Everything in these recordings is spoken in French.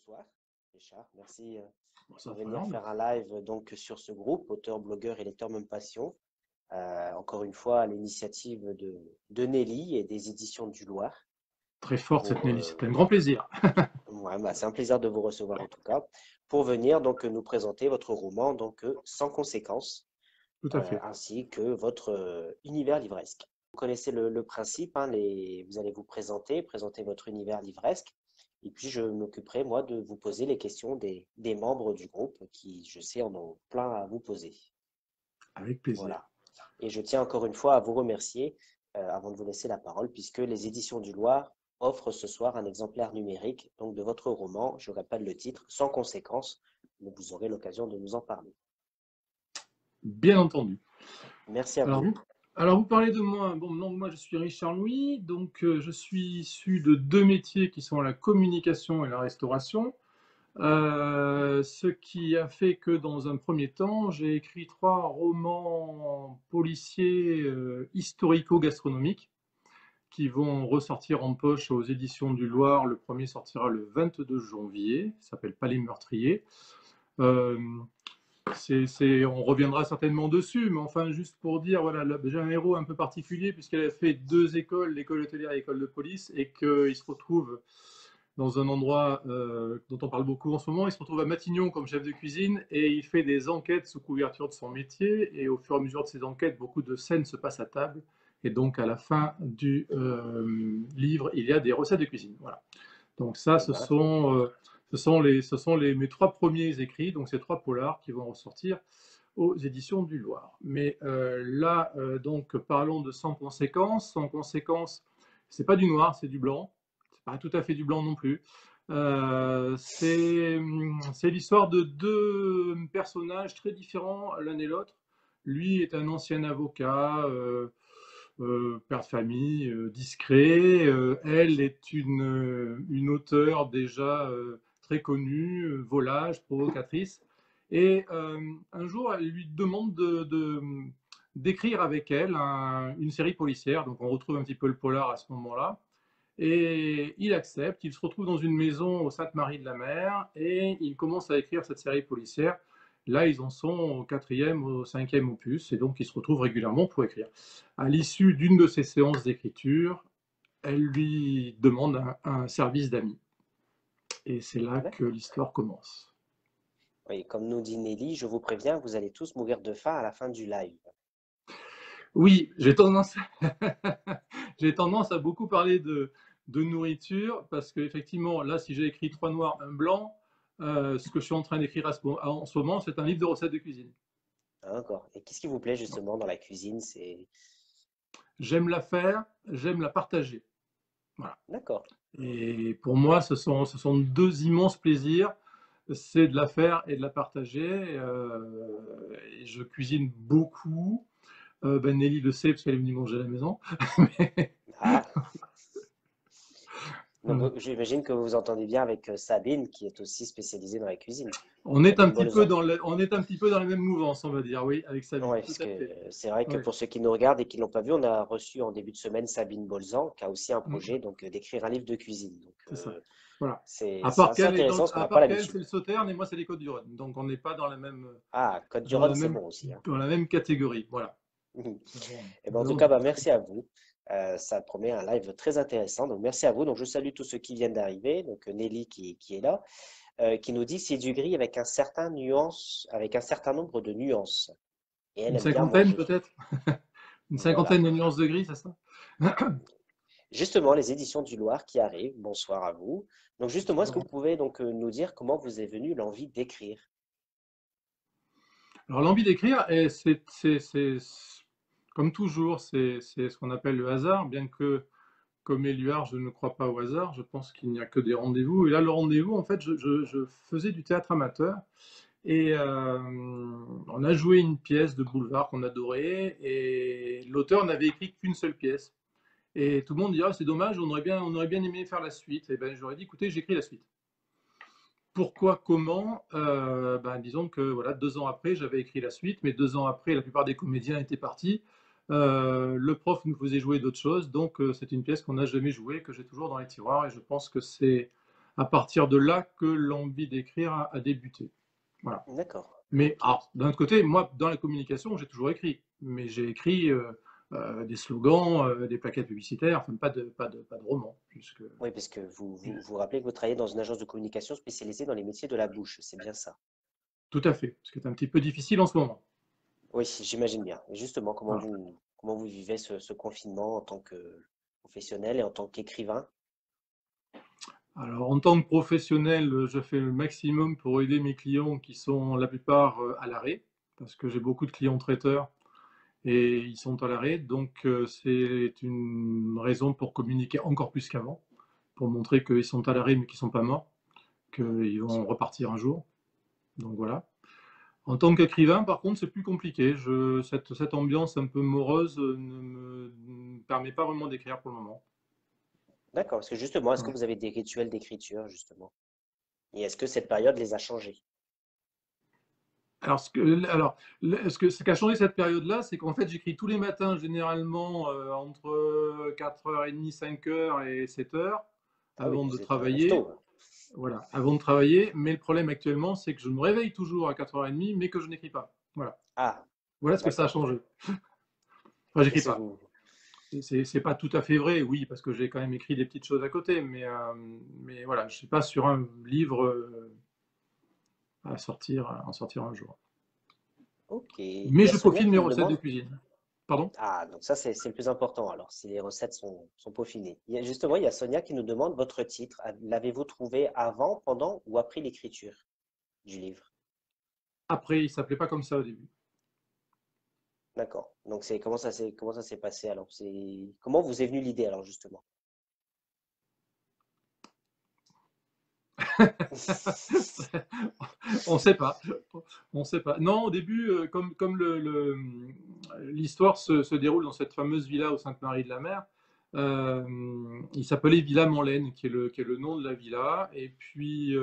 bonsoir. Richard, merci Ça de va, venir Finlande. faire un live donc sur ce groupe, auteur, blogueur et lecteur même passion. Encore une fois, à l'initiative de Nelly et des éditions du Loir. Très forte cette Pour, Nelly, c'était un grand plaisir. ouais, c'est un plaisir de vous recevoir en tout cas, pour venir donc nous présenter votre roman donc Sans conséquence, Tout à fait. ainsi que votre univers livresque. Vous connaissez le principe, hein, vous allez vous présenter votre univers livresque, et puis je m'occuperai, moi, de vous poser les questions des membres du groupe qui, je sais, en ont plein à vous poser. Avec plaisir. Voilà. Et je tiens encore une fois à vous remercier, avant de vous laisser la parole, puisque les éditions du Loir offrent ce soir un exemplaire numérique donc de votre roman, je répète le titre, Sans conséquence, donc vous aurez l'occasion de nous en parler. Bien entendu. Merci à Alors vous. vous, alors vous parlez de moi. Bon, donc moi je suis Richard Louis, donc je suis issu de deux métiers qui sont la communication et la restauration. Ce qui a fait que dans un premier temps, j'ai écrit trois romans policiers historico-gastronomiques qui vont ressortir en poche aux éditions du Loir. Le premier sortira le 22 janvier, il s'appelle Pas les meurtriers. Euh, on reviendra certainement dessus, mais enfin, juste pour dire, voilà, j'ai un héros un peu particulier, puisqu'elle a fait deux écoles, l'école hôtelière et l'école de police, et qu'il se retrouve dans un endroit dont on parle beaucoup en ce moment. Il se retrouve à Matignon comme chef de cuisine, et il fait des enquêtes sous couverture de son métier, et au fur et à mesure de ces enquêtes, beaucoup de scènes se passent à table, et donc à la fin du livre, il y a des recettes de cuisine. Voilà. Donc ça, Eh ben, mes trois premiers écrits, donc ces trois polars qui vont ressortir aux éditions du Loir. Mais là, donc, parlons de Sans conséquence. Sans conséquence, c'est pas du noir, c'est du blanc. C'est pas tout à fait du blanc non plus. C'est l'histoire de deux personnages très différents l'un et l'autre. Lui est un ancien avocat, père de famille, discret. Elle est une auteure déjà très connue, volage, provocatrice. Et un jour, elle lui demande d'écrire avec elle une série policière. Donc on retrouve un petit peu le polar à ce moment-là. Et il accepte, il se retrouve dans une maison au Sainte-Marie-de-la-Mer et il commence à écrire cette série policière. Là, ils en sont au quatrième, au cinquième opus, et donc ils se retrouvent régulièrement pour écrire. À l'issue d'une de ces séances d'écriture, elle lui demande un service d'amis. Et c'est là que d'accord. l'histoire commence. Oui, comme nous dit Nelly, je vous préviens, vous allez tous mourir de faim à la fin du live. Oui, j'ai tendance à beaucoup parler de nourriture parce qu'effectivement, là, si j'ai écrit trois noirs, un blanc, ce que je suis en train d'écrire en ce moment, c'est un livre de recettes de cuisine. D'accord. Et qu'est-ce qui vous plaît justement dans la cuisine? J'aime la faire, j'aime la partager. Voilà. D'accord. Et pour moi, ce sont deux immenses plaisirs. C'est de la faire et de la partager. Et je cuisine beaucoup. Ben Nelly le sait parce qu'elle est venue manger à la maison. Ah, donc Voilà. j'imagine que vous vous entendez bien avec Sabine, qui est aussi spécialisée dans la cuisine. On est un Sabine petit peu Bolzan. dans on est un petit peu dans la même mouvance, on va dire, oui, avec Sabine, Oui, tout parce à que fait. c'est vrai que Ouais. pour ceux qui nous regardent et qui ne l'ont pas vu, on a reçu en début de semaine Sabine Bolzan, qui a aussi un Mm, projet donc d'écrire un livre de cuisine. Donc c'est ça. Voilà. c'est assez intéressant parce qu'on À n'a pas part qu'elle, c'est l'habitude. le Sauternes et moi, c'est les Côtes-du-Rhône. Donc, on n'est pas Ah, Côte-du-Rhône, c'est bon aussi, hein. dans la même catégorie. Voilà. Eh ben, en tout Vraiment cas, du bah, très merci à vous. Ça promet un live très intéressant. Donc, merci à vous. Donc, je salue tous ceux qui viennent d'arriver. Donc, Nelly qui est là, qui nous dit c'est du gris avec avec un certain nombre de nuances. Et elle une aime bien cinquantaine, manger. peut-être. Une Voilà. cinquantaine de nuances de gris, c'est ça? Justement, les éditions du Loir qui arrivent. Bonsoir à vous. Donc, justement, est-ce que vous pouvez donc nous dire comment vous est venue l'envie d'écrire? Alors, l'envie d'écrire, comme toujours, c'est ce qu'on appelle le hasard, bien que comme Éluard, je ne crois pas au hasard, je pense qu'il n'y a que des rendez-vous. Et là, le rendez-vous, en fait, je faisais du théâtre amateur et on a joué une pièce de boulevard qu'on adorait et l'auteur n'avait écrit qu'une seule pièce. Et tout le monde dit, ah, c'est dommage, on aurait bien aimé faire la suite. Et ben, j'aurais dit, écoutez, j'écris la suite. Pourquoi, comment ben, disons que voilà, 2 ans après, j'avais écrit la suite, mais 2 ans après, la plupart des comédiens étaient partis. Le prof nous faisait jouer d'autres choses, donc c'est une pièce qu'on n'a jamais jouée, que j'ai toujours dans les tiroirs, et je pense que c'est à partir de là que l'envie d'écrire a débuté. Voilà. D'accord. Mais Ok. d'un autre côté, moi, dans la communication, j'ai toujours écrit. Mais j'ai écrit des slogans, des plaquettes publicitaires, enfin pas de romans. Puisque... Oui, parce que vous rappelez que vous travaillez dans une agence de communication spécialisée dans les métiers de la bouche, c'est bien ça. Tout à fait, ce qui est un petit peu difficile en ce moment. Oui, j'imagine bien. Et justement, Voilà. comment vous vivez ce confinement en tant que professionnel et en tant qu'écrivain? Alors, en tant que professionnel, je fais le maximum pour aider mes clients qui sont la plupart à l'arrêt, parce que j'ai beaucoup de clients traiteurs et ils sont à l'arrêt. Donc, c'est une raison pour communiquer encore plus qu'avant, pour montrer qu'ils sont à l'arrêt mais qu'ils ne sont pas morts, qu'ils vont repartir un jour. Donc voilà. En tant qu'écrivain, par contre, c'est plus compliqué. Cette ambiance un peu morose ne me permet pas vraiment d'écrire pour le moment. D'accord, parce que justement, est-ce que Ouais. vous avez des rituels d'écriture, justement? Et est-ce que cette période les a changés? Alors, ce qui a changé cette période-là, c'est qu'en fait, j'écris tous les matins, généralement entre 4h30, 5h et 7h, Ah oui, avant de vous êtes un travailler. louveteau. Voilà, avant de travailler. Mais le problème actuellement, c'est que je me réveille toujours à 4h30, mais que je n'écris pas. Voilà. Ah, Voilà ce que ça a d'accord. changé. Enfin, Et j'écris c'est pas. vous. C'est pas tout à fait vrai, oui, parce que j'ai quand même écrit des petites choses à côté, mais voilà, je suis pas sur un livre à en sortir un jour. Ok. Il Mais y a je Sonia peaufine qui mes nous recettes de demande. cuisine. Pardon? Ah, donc ça, c'est le plus important, alors, si les recettes sont peaufinées. Justement, il y a Sonia qui nous demande votre titre. L'avez-vous trouvé avant, pendant ou après l'écriture du livre? Après, il s'appelait pas comme ça au début. D'accord. Donc, comment ça s'est passé alors? Comment vous est venue l'idée alors, justement? On ne sait pas. On sait pas. Non, au début, comme l'histoire se déroule dans cette fameuse villa au Sainte-Marie-de-la-Mer, il s'appelait Villa Morlaine, qui est le nom de la villa. Et puis,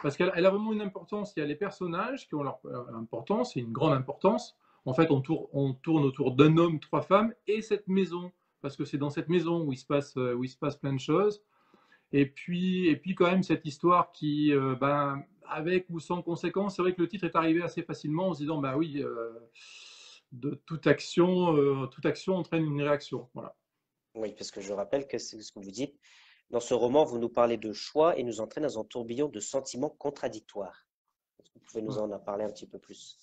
parce qu'elle a vraiment une importance. Il y a les personnages qui ont leur importance, et une grande importance. En fait, on tourne autour d'un homme, trois femmes, et cette maison. Parce que c'est dans cette maison où il se passe plein de choses. Et puis quand même, cette histoire qui, ben, avec ou sans conséquence, c'est vrai que le titre est arrivé assez facilement en se disant, bah oui, de toute action entraîne une réaction. Voilà. Oui, parce que je rappelle que c'est ce que vous dites. Dans ce roman, vous nous parlez de choix et nous entraînez dans un tourbillon de sentiments contradictoires. Est-ce que vous pouvez nous Voilà. en parler un petit peu plus?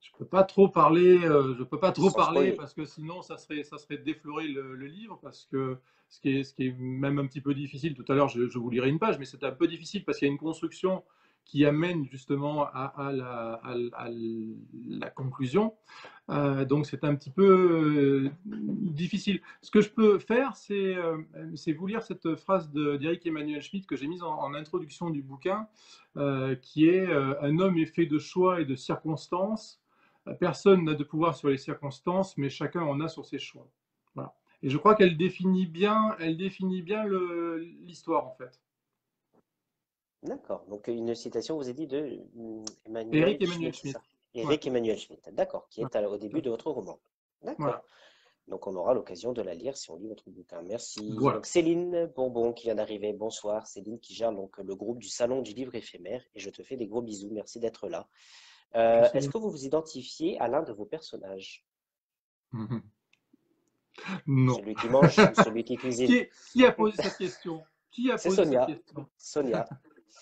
Je peux pas trop Sans parler spoiler. parce que sinon ça serait déflorer le livre parce que ce qui est même un petit peu difficile. Tout à l'heure, je vous lirai une page, mais c'est un peu difficile parce qu'il y a une construction qui amène justement à la conclusion. Donc c'est un petit peu difficile. Ce que je peux faire, c'est vous lire cette phrase d'Eric Emmanuel Schmitt que j'ai mise en introduction du bouquin, qui est un homme est fait de choix et de circonstances. Personne n'a de pouvoir sur les circonstances, mais chacun en a sur ses choix. Voilà. Et je crois qu'elle définit bien l'histoire en fait. D'accord. Donc, une citation, vous avez dit de Eric Emmanuel Emmanuel Schmitt, c'est Schmitt. ça? Ouais. Éric Emmanuel Schmitt. D'accord. Qui Ouais. est au début de votre roman. D'accord. Voilà. Donc, on aura l'occasion de la lire si on lit votre bouquin. Merci. Voilà. Donc, Céline Bourbon qui vient d'arriver. Bonsoir. Céline qui gère donc le groupe du Salon du Livre éphémère. Et je te fais des gros bisous. Merci d'être là. Je Est-ce sais. que vous vous identifiez à l'un de vos personnages? Mhm. Non. Celui qui mange ou celui qui cuisine? Qui a posé cette question? Qui a C'est posé cette Sonia. question? Sonia,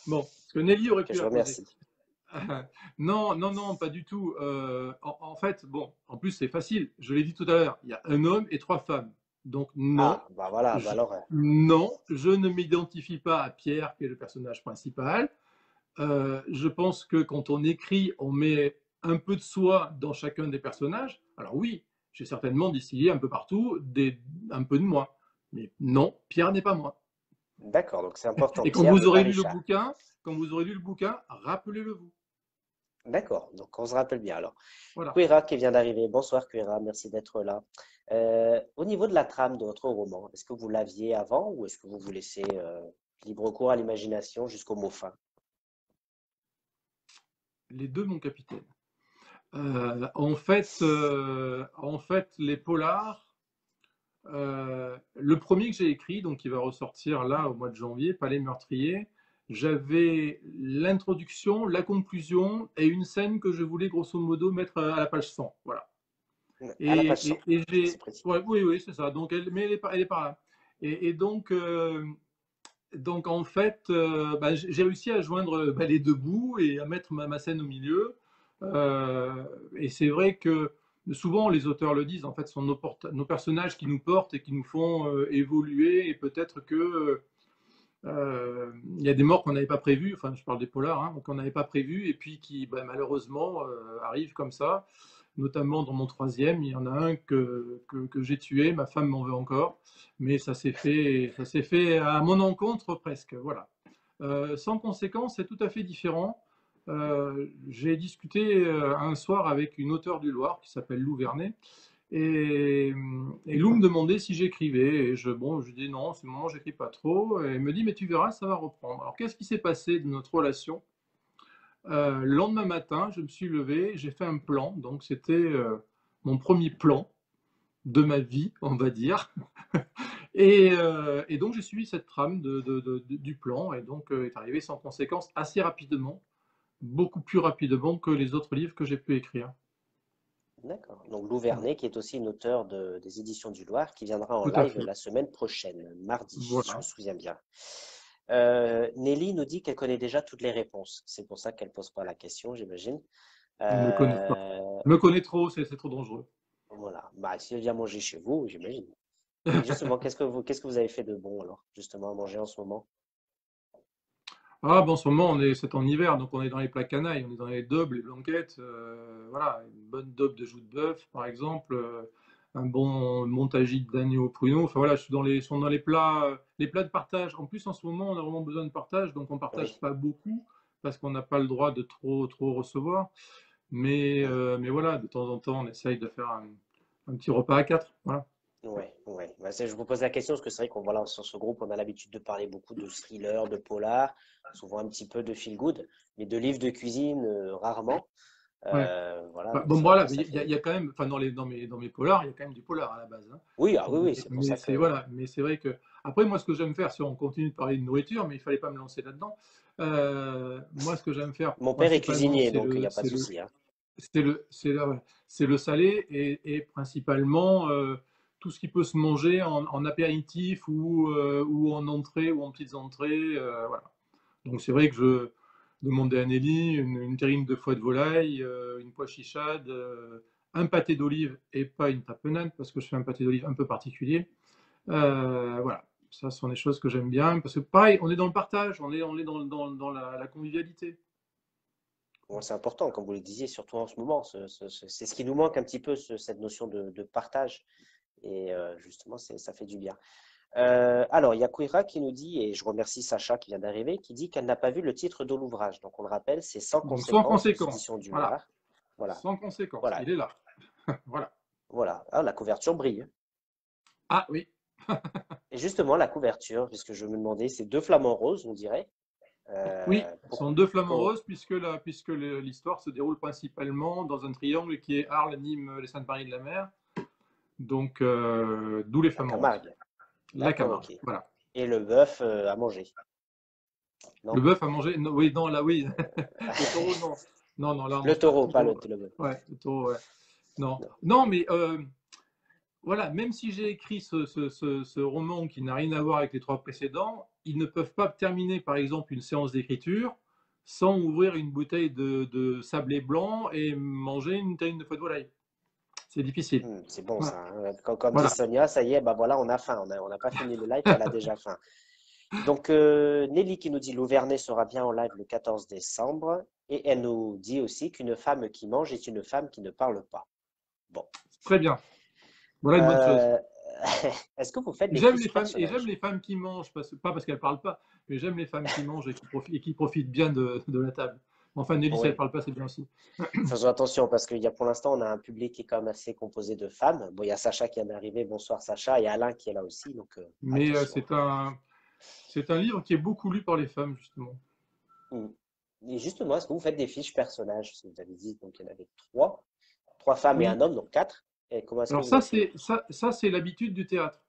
Bon, parce que Nelly aurait que pu je la poser. remercie. Non, non, non, pas du tout. En fait, bon, en plus c'est facile. Je l'ai dit tout à l'heure. Il y a un homme et trois femmes. Donc non, Ah, bah voilà, bah je, alors, non, je ne m'identifie pas à Pierre, qui est le personnage principal. Je pense que quand on écrit, on met un peu de soi dans chacun des personnages. Alors oui, j'ai certainement distillé un peu partout un peu de moi. Mais non, Pierre n'est pas moi. d'accord, donc c'est important. Et quand Pierre vous n'est pas aurez lu le Richard. bouquin, rappelez-le vous. D'accord, donc on se rappelle bien alors. Voilà. Quera qui vient d'arriver. Bonsoir Quera, merci d'être là. Au niveau de la trame de votre roman, est-ce que vous l'aviez avant ou est-ce que vous vous laissez libre cours à l'imagination jusqu'au mot fin? Les deux, mon capitaine. En fait, les polars, le premier que j'ai écrit, donc qui va ressortir là au mois de janvier, Palais meurtrier, j'avais l'introduction, la conclusion et une scène que je voulais grosso modo mettre à la page 100. Voilà. À la page Et, 100, et, et c'est j'ai. précis. Ouais, oui, oui, c'est ça. Donc, mais elle est par là. Et donc, en fait, bah, j'ai réussi à joindre bah, les deux bouts et à mettre ma scène au milieu. Et c'est vrai que souvent, les auteurs le disent, en fait, ce sont nos personnages qui nous portent et qui nous font évoluer. Et peut-être que il y a des morts qu'on n'avait pas prévues, enfin, je parle des polars, hein, qu'on n'avait pas prévues et puis qui, bah, malheureusement, arrivent comme ça. Notamment dans mon troisième, il y en a un que j'ai tué, ma femme m'en veut encore, mais ça s'est fait à mon encontre presque, voilà. Sans conséquence, c'est tout à fait différent. J'ai discuté un soir avec une auteure du Loir qui s'appelle Lou Vernet, et Lou me demandait si j'écrivais, et bon, je dis non, c'est le moment, j'écris pas trop, et elle me dit, mais tu verras, ça va reprendre. Alors, qu'est-ce qui s'est passé de notre relation? Le lendemain matin, je me suis levé, j'ai fait un plan. Donc, c'était mon premier plan de ma vie, on va dire. Et donc, j'ai suivi cette trame du plan. Et donc, est arrivé sans conséquence assez rapidement, beaucoup plus rapidement que les autres livres que j'ai pu écrire. D'accord. Donc Lou Vernet, qui est aussi une auteure des Éditions du Loir, qui viendra en Tout à live fait. la semaine prochaine, mardi, si je me Voilà. souviens bien. Nelly nous dit qu'elle connaît déjà toutes les réponses. C'est pour ça qu'elle ne pose pas la question, j'imagine. Je me connais pas. Euh, Je me connais trop, c'est trop dangereux. voilà. Bah, si elle vient manger chez vous, j'imagine. Et justement, qu'est-ce que vous avez fait de bon alors, justement, à manger en ce moment? Ah, bon, en ce moment, c'est en hiver, donc on est dans les plats canailles, on est dans les daubes, les blanquettes, voilà, une bonne daube de joues de bœuf, par exemple, un bon montagite d'agneau au pruneau. Enfin voilà, je suis dans les plats de partage. En plus, en ce moment, on a vraiment besoin de partage, donc on partage Oui. pas beaucoup parce qu'on n'a pas le droit de trop recevoir. Mais voilà, de temps en temps, on essaye de faire un petit repas à quatre. Voilà. Ouais, ouais. Bah, je vous pose la question parce que c'est vrai qu'on voilà, sur ce groupe, on a l'habitude de parler beaucoup de thrillers, de polars, souvent un petit peu de feel good, mais de livres de cuisine, rarement. Ouais. Voilà, Bah, donc bon, c'est vrai voilà, que mais ça il y fait. a quand même, enfin, dans mes polars, il y a quand même du polar à la base, hein. Oui, ah oui, oui, Mais, c'est pour mais ça c'est que voilà, mais c'est vrai que après moi ce que j'aime faire, si on continue de parler de nourriture, mais il fallait pas me lancer là-dedans. Moi ce que j'aime faire mon père est principalement, cuisinier, donc il n'y a pas de souci, hein. c'est le salé et principalement tout ce qui peut se manger en apéritif ou en entrée ou en petites entrées, voilà. Donc c'est vrai que je demandais à Nelly une terrine de foie de volaille, une pois chichade, un pâté d'olive et pas une tapenade parce que je fais un pâté d'olive un peu particulier. Voilà, ça ce sont des choses que j'aime bien parce que pareil, on est dans le partage, on est dans la convivialité. Bon, c'est important, comme vous le disiez, surtout en ce moment. C'est ce qui nous manque un petit peu, cette notion de partage. Et justement, ça fait du bien. Alors, il y a Kouira qui nous dit, et je remercie Sacha qui vient d'arriver, qui dit qu'elle n'a pas vu le titre de l'ouvrage. Donc, on le rappelle, c'est Sans Donc sans conséquence aux conséquence, éditions du voilà, Loir. Voilà, sans conséquence, voilà, il est là, voilà. voilà. Ah, la couverture brille. Ah oui, Et justement, la couverture, puisque je me demandais, c'est deux flamants roses, on dirait. oui, ce sont deux flamants Pourquoi? roses puisque l'histoire se déroule principalement dans un triangle qui est Arles, Nîmes, les Saintes-Maries de la Mer. Donc, d'où les La flamants roses. Camargue. La D'accord, Camargue, ok. voilà. Et le bœuf à manger. Le Non? bœuf à manger, non, oui, non, là, oui. Le taureau, non. Non, non, là, on Le mange pas de taureau, pas taureau. le bœuf. Ouais, le taureau, ouais. Non, Non. non, mais voilà, même si j'ai écrit ce roman qui n'a rien à voir avec les trois précédents, ils ne peuvent pas terminer, par exemple, une séance d'écriture sans ouvrir une bouteille de sablé blanc et manger une terrine de foie de volaille. C'est difficile. C'est bon Voilà. ça, hein. Comme dit Voilà. Sonia, ça y est, bah voilà, on a faim. On n'a pas fini le live, elle a déjà faim. Donc, Nelly qui nous dit Louvernet sera bien en live le 14 décembre. Et elle nous dit aussi qu'une femme qui mange est une femme qui ne parle pas. Bon. Très bien. Voilà une bonne chose. Euh, Est-ce que vous faites des J'aime fiches les femmes et j'aime personnages? les femmes qui mangent, pas parce qu'elles parlent pas, mais j'aime les femmes qui mangent et qui profitent bien de la table. Enfin, Nelly, si elle Oui. parle pas, c'est bien aussi. Faisons attention parce qu'il y a pour l'instant, on a un public qui est quand même assez composé de femmes. Bon, il y a Sacha qui vient d'arriver. Bonsoir Sacha. Et Alain qui est là aussi. Donc, Mais attention. c'est un livre qui est beaucoup lu par les femmes, justement. Mm. Et justement, est-ce que vous faites des fiches personnages? Si vous avez dit, donc il y en avait trois. Trois femmes et Oui, un homme, donc quatre. Et comment est-ce que Alors vous avez fait? ça c'est l'habitude du théâtre.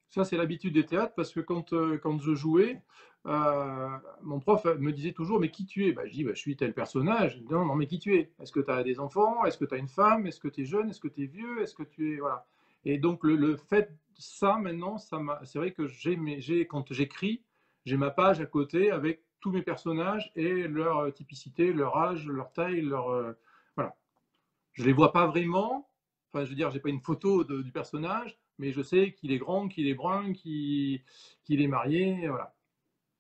Ça, c'est l'habitude du théâtre parce que quand je jouais, mon prof me disait toujours: «Mais qui tu es?» Bah, je dis: «Bah, je suis tel personnage». Il me dit: «Non, non, mais qui tu es? Est-ce que tu as des enfants? Est-ce que tu as une femme? Est-ce que tu es jeune? Est-ce que tu es vieux? Est-ce que tu es...» Voilà. Et donc, le fait, ça maintenant, c'est vrai que quand j'écris, j'ai ma page à côté avec tous mes personnages et leur typicité, leur âge, leur taille, voilà. Je les vois pas vraiment. Enfin, je veux dire, j'ai pas une photo du personnage, mais je sais qu'il est grand, qu'il est brun, qu'il est marié, voilà.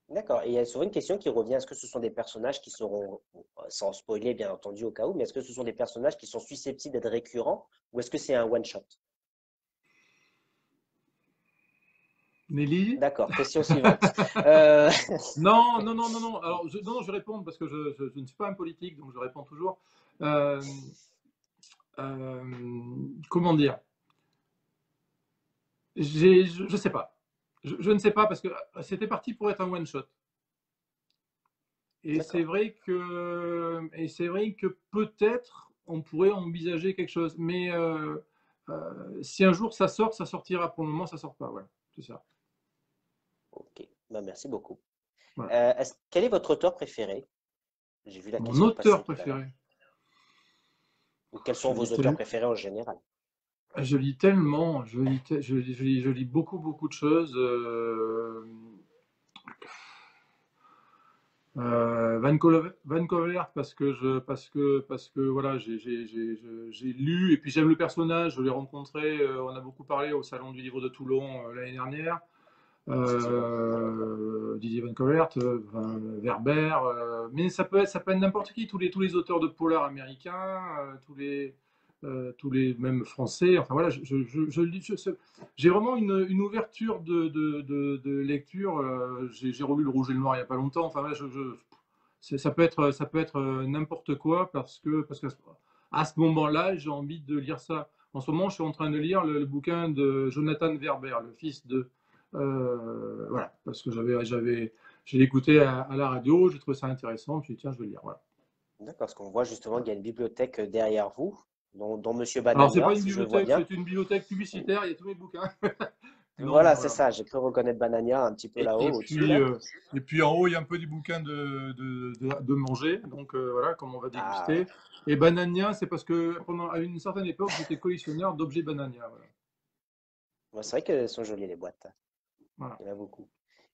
D'accord. Et il y a souvent une question qui revient. Est-ce que ce sont des personnages qui seront, sans spoiler bien entendu au cas où, mais est-ce que ce sont des personnages qui sont susceptibles d'être récurrents ou est-ce que c'est un one-shot? Nelly? D'accord. Question suivante. Euh, Non, non, non, non, non. Alors, non, je réponds parce que je ne suis pas un politique, donc je réponds toujours. Euh, Comment dire? Je sais pas. Je ne sais pas parce que c'était parti pour être un one shot. D'accord. Et c'est vrai que peut-être on pourrait envisager quelque chose. Mais si un jour ça sort, ça sortira. Pour le moment, ça sort pas. Voilà, c'est ça. Ok. Ben, merci beaucoup. Voilà. Quel est votre auteur préféré? J'ai vu la Mon question passer auteur tout à l'heure. préféré. Ou quels Je sont lis, vos auteurs préférés en général? je lis tellement. Je lis beaucoup, beaucoup de choses. Vancouver parce que voilà, j'ai lu et puis j'aime le personnage. Je l'ai rencontré. On a beaucoup parlé au Salon du Livre de Toulon l'année dernière. Effectivement. Didier Van Covert, Werber, mais ça peut être n'importe qui, tous les auteurs de polar américains, tous les même français. Enfin voilà, j'ai vraiment une ouverture de lecture. J'ai relu Le Rouge et le Noir il n'y a pas longtemps. Enfin voilà, ça peut être n'importe quoi parce que à ce moment-là, j'ai envie de lire ça. En ce moment, je suis en train de lire le bouquin de Jonathan Werber, le fils de voilà, parce que j'ai écouté à la radio, j'ai trouvé ça intéressant, je me suis dit, tiens, je vais le lire. Voilà. D'accord. Parce qu'on voit justement qu'il y a une bibliothèque derrière vous, dont Monsieur Alors, c'est pas Banania, une si je vois bibliothèque, bien. c'est une bibliothèque publicitaire, il y a tous mes bouquins. Non, Voilà, c'est voilà. ça. J'ai cru reconnaître Banania un petit peu là-haut, au-dessus, là. Et puis en haut, il y a un peu des bouquins de manger, donc voilà, comme on va Ah, déguster. Et Banania, c'est parce que à une certaine époque, j'étais collectionneur d'objets Banania. Voilà. ouais, c'est vrai qu'elles sont jolies, les boîtes. Voilà, Il y en a beaucoup.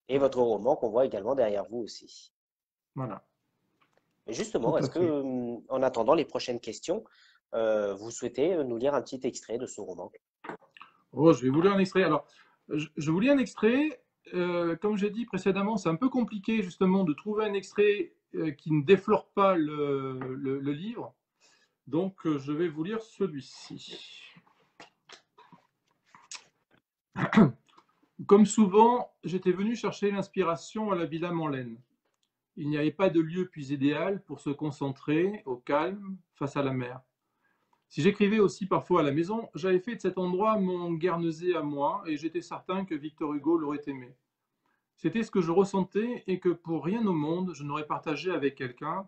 Et voilà, votre roman qu'on voit également derrière vous aussi. voilà, Et tout justement, à est-ce que, fait. en attendant les prochaines questions, vous souhaitez nous lire un petit extrait de ce roman? Oh, je vais vous lire un extrait. Alors, je vous lis un extrait. Comme j'ai dit précédemment, c'est un peu compliqué justement de trouver un extrait qui ne déflore pas le livre. Donc, je vais vous lire celui-ci. Comme souvent, j'étais venu chercher l'inspiration à la Villa Morlaine. Il n'y avait pas de lieu plus idéal pour se concentrer au calme face à la mer. Si j'écrivais aussi parfois à la maison, j'avais fait de cet endroit mon Guernesey à moi et j'étais certain que Victor Hugo l'aurait aimé. C'était ce que je ressentais et que pour rien au monde je n'aurais partagé avec quelqu'un,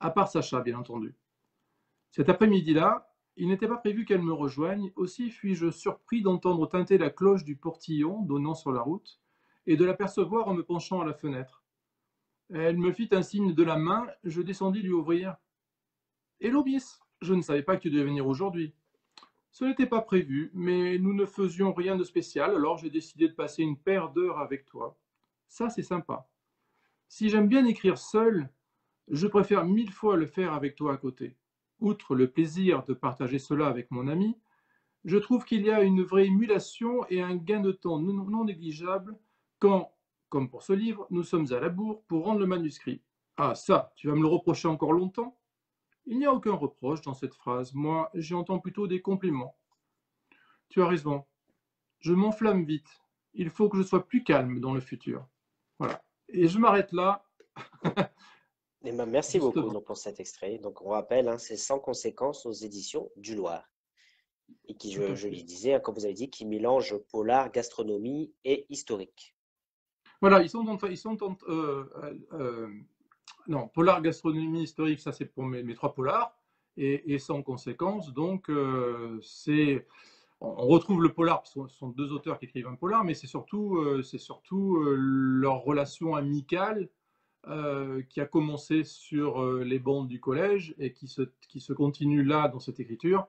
à part Sacha bien entendu. Cet après-midi-là, il n'était pas prévu qu'elle me rejoigne, aussi fus-je surpris d'entendre tinter la cloche du portillon donnant sur la route et de l'apercevoir en me penchant à la fenêtre. Elle me fit un signe de la main, je descendis lui ouvrir. Hello Miss, je ne savais pas que tu devais venir aujourd'hui. Ce n'était pas prévu, mais nous ne faisions rien de spécial, alors j'ai décidé de passer une paire d'heures avec toi. Ça, c'est sympa. Si j'aime bien écrire seul, je préfère mille fois le faire avec toi à côté. Outre le plaisir de partager cela avec mon ami, je trouve qu'il y a une vraie émulation et un gain de temps non négligeable quand, comme pour ce livre, nous sommes à la bourre pour rendre le manuscrit. Ah ça, tu vas me le reprocher encore longtemps? Il n'y a aucun reproche dans cette phrase. Moi, j'y entends plutôt des compliments. Tu as raison. Je m'enflamme vite. Il faut que je sois plus calme dans le futur. Voilà. Et je m'arrête là, Eh ben, merci beaucoup justement. donc, pour cet extrait. Donc, on rappelle, hein, c'est Sans conséquence aux éditions du Loir. Et qui, Tout à je fait. lui disais, hein, comme vous avez dit, qui mélange polar, gastronomie et historique. Voilà, non, polar gastronomie historique, ça c'est pour mes trois polars. et sans conséquence. Donc, on retrouve le polar, parce que ce sont deux auteurs qui écrivent un polar, mais c'est surtout leur relation amicale qui a commencé sur les bancs du collège et qui se continue là dans cette écriture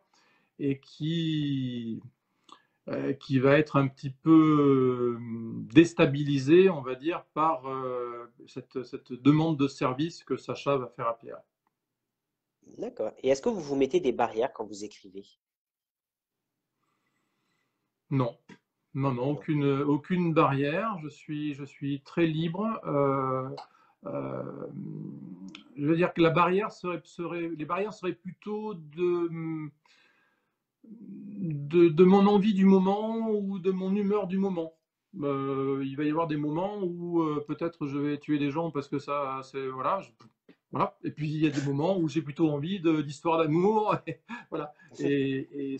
et qui va être un petit peu déstabilisé, on va dire, par cette demande de service que Sacha va faire à Pierre. D'accord. Et est-ce que vous vous mettez des barrières quand vous écrivez? Non, non, non, Non. aucune barrière. Je suis très libre. Euh, je veux dire que les barrières seraient plutôt de mon envie du moment ou de mon humeur du moment. Il va y avoir des moments où peut-être je vais tuer des gens parce que ça, c'est voilà, voilà. Et puis il y a des moments où j'ai plutôt envie d'histoire d'amour, et, voilà. Bah, Et,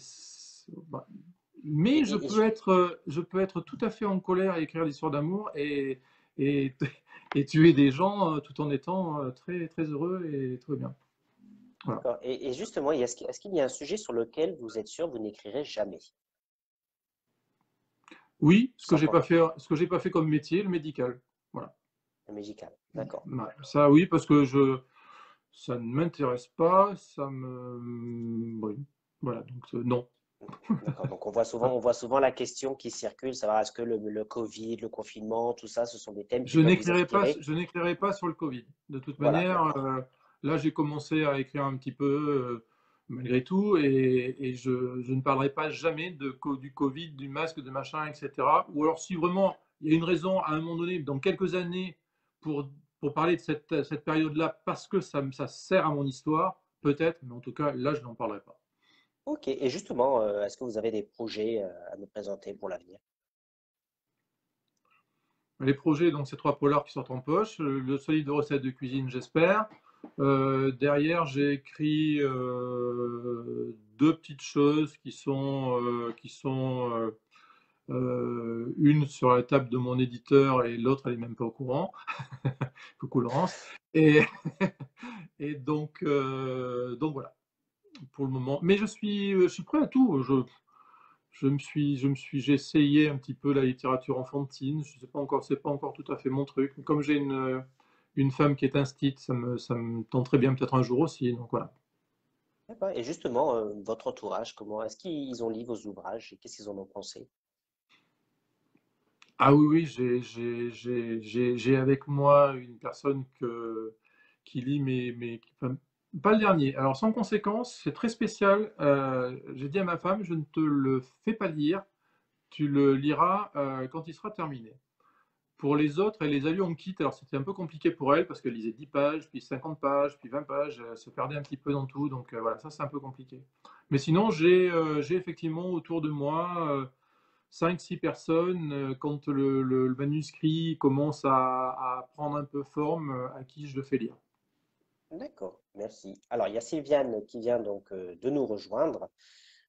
mais je et- et peux ju- être, je peux être tout à fait en colère et écrire l'histoire d'amour et, et tuer des gens tout en étant très très heureux et très bien. Voilà. d'accord. Et justement, est-ce qu'il y a un sujet sur lequel vous êtes sûr que vous n'écrirez jamais? Oui, Sans pen- ce que j'ai pas fait comme métier, le médical. Voilà. Musical. D'accord. Ouais, ça, oui, parce que ça ne m'intéresse pas, oui, voilà, donc non. D'accord. Donc on voit souvent la question qui circule, savoir est-ce que le Covid, le confinement, tout ça, ce sont des thèmes qui Je peuvent vous n'écrirai pas, inspirer? je n'écrirai pas sur le Covid. De toute Voilà, manière, d'accord. là, j'ai commencé à écrire un petit peu, malgré tout, et je ne parlerai pas jamais du Covid, du masque, de machin, etc. Ou alors, si vraiment il y a une raison à un moment donné, dans quelques années, pour, pour parler de cette période-là, parce que ça sert à mon histoire, peut-être, mais en tout cas, là, je n'en parlerai pas. Ok. Et justement, est-ce que vous avez des projets à nous présenter pour l'avenir? Les projets, donc, ces trois polars qui sortent en poche, le solide de recettes de cuisine, j'espère. Derrière, j'ai écrit deux petites choses qui sont une sur la table de mon éditeur et l'autre, elle est même pas au courant. Coucou Laurence. Et, et donc voilà, pour le moment. Mais je suis prêt à tout. J'ai essayé un petit peu la littérature enfantine. Je sais pas encore, c'est pas encore tout à fait mon truc. Comme j'ai une femme qui est instite, ça me tenterait bien peut-être un jour aussi. Donc voilà. D'accord. Et justement, votre entourage, comment est-ce qu'ils ont lu vos ouvrages et qu'est-ce qu'ils en ont pensé? Ah oui, oui, j'ai avec moi une personne qui lit enfin, pas le dernier. Alors sans conséquence, c'est très spécial. J'ai dit à ma femme, je ne te le fais pas lire. Tu le liras quand il sera terminé. Pour les autres, elle les a lus en kit. Alors, c'était un peu compliqué pour elle parce qu'elle lisait 10 pages, puis 50 pages, puis 20 pages. Elle se perdait un petit peu dans tout. Donc, voilà, ça, c'est un peu compliqué. Mais sinon, j'ai effectivement autour de moi 5-6 personnes, quand le manuscrit commence à prendre un peu forme, à qui je le fais lire. D'accord, merci. Alors, il y a Sylviane qui vient donc de nous rejoindre